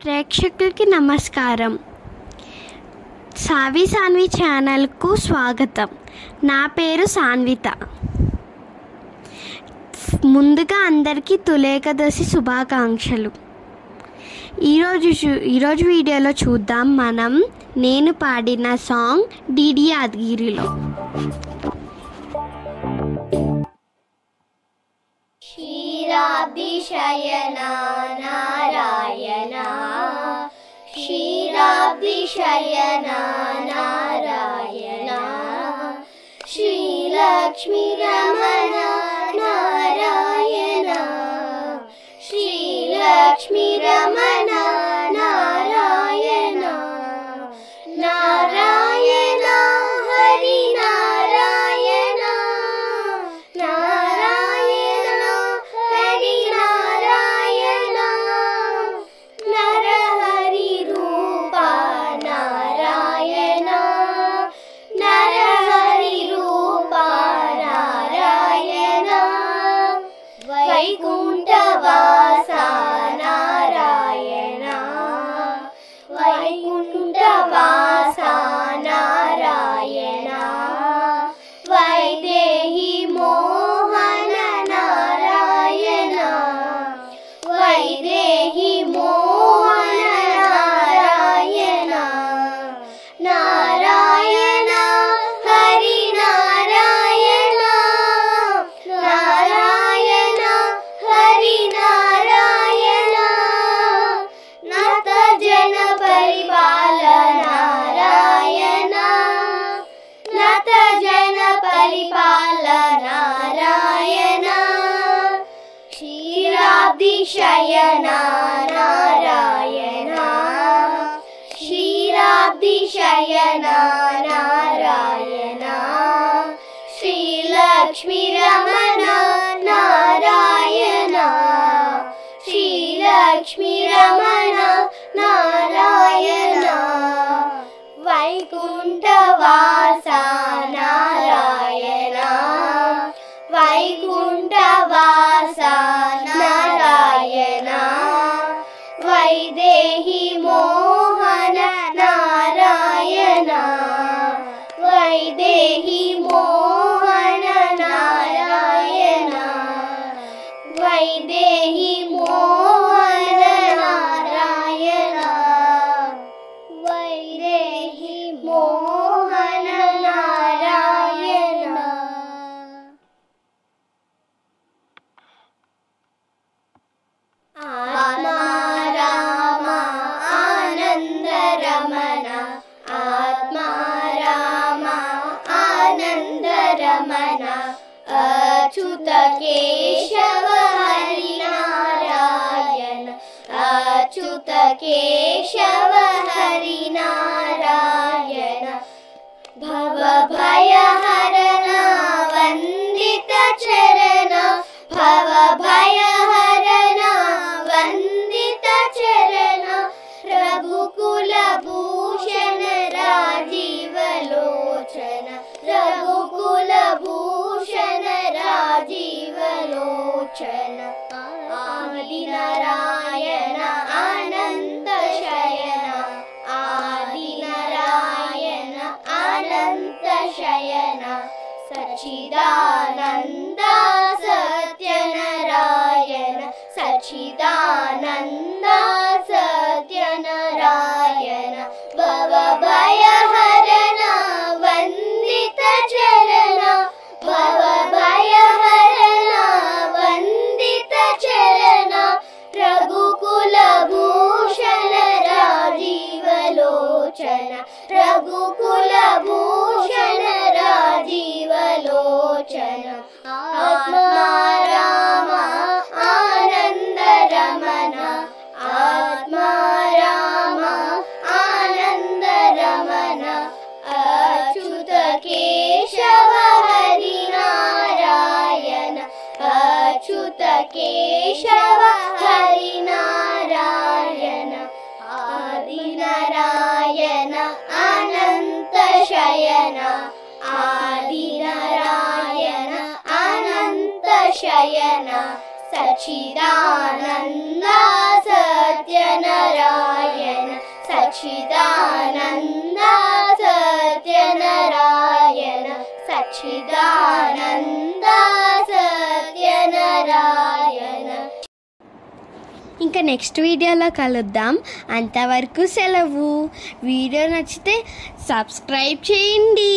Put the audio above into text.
ప్రేక్షకులకి నమస్కారం. సావి సాన్వి ఛానల్కు స్వాగతం. నా పేరు సాన్విత. ముందుగా అందరికీ తులేకదశి శుభాకాంక్షలు. ఈరోజు వీడియోలో చూద్దాం మనం నేను పాడిన సాంగ్ డిడి యాదగిరిలో. క్షీరాబ్ది శయనా నారాయణ, క్షీరాబ్ది శయనా నారాయణ, శ్రీలక్ష్మీ రమణ నారాయణ, శ్రీలక్ష్మీ రమణ నారాయణ, నారాయణ హరి నారాయణ, నారాయణ హరి నారాయణ, నరహరి రూప నారాయణ, నరహరి రూప నారాయణ, వైకుంఠవాస నారాయణ, వైకుంఠవాస నారాయణ, వైదేహి మోహన నారాయణ, వైదేహి మోహన నారాయణ, నారాయణ హరి నారాయణ, నారాయణ హరి నారాయణ, నత జన పరిపాల నారాయణ, నత జన పరిపాల నారాయణ, క్షీరాబ్ది శయనా నారాయణ, క్షీరాబ్ది శయనా నారాయణ, శ్రీలక్ష్మీ రమణ నారాయణ, శ్రీలక్ష్మీ రమణ నారాయణ, వైకుంఠవాస నారాయణ, వైకుంఠవాస నారాయణ, వైదేహి మోహన నారాయణ, వైదేహి మోహన నారాయణ, వైదేహి మోహన నారాయణ, వైదేహి మోహన నారాయణ. ఆత్మా రామ ఆనంద రమణ, ఆత్మా రామ ఆనంద రమణ, అచ్యుత కేశవ హరి నారాయణ, అచ్యుత కేశవ హరి నారాయణ, భవ భయ హరణ వందిత చరణ, భవ భయ హరణ వందిత చరణ, రఘుకుల భూషణ రాజీవ లోచన, రఘుకుల భూషణ రాజీవ లోచన, ఆది నారాయణ అనంత శయన, ఆది నారాయణ అనంత శయన, సచ్చిదానంద సత్యనారాయణ, సచ్చిదానంద సత్యనారాయణ, భవ భయ హరణ వందిత చరణ, భవ భయ హరణ వందిత చరణ, రఘుకుల భూషణ రాజీవ లోచన, రఘుకుల భూషణ రాజీవ లోచన, ఆత్మా రామ ఆనంద రమణ, ఆత్మా రామ ఆనంద రమణ, అచ్యుత కేశవ హరి నారాయణ, అచ్యుత కేశవ హరి నారాయణ, ఆది నారాయణ అనంత శయన, ఆది నారాయణ అనంత శయన, సచ్చిదానంద సత్యనారాయణ, సచ్చిదానంద సత్యనారాయణ సచ్చిదానంద సత్యనారాయణ. ఇంకా నెక్స్ట్ వీడియోలో కలుద్దాం. అంతవరకు సెలవు. వీడియో నచ్చితే సబ్స్క్రైబ్ చేయండి.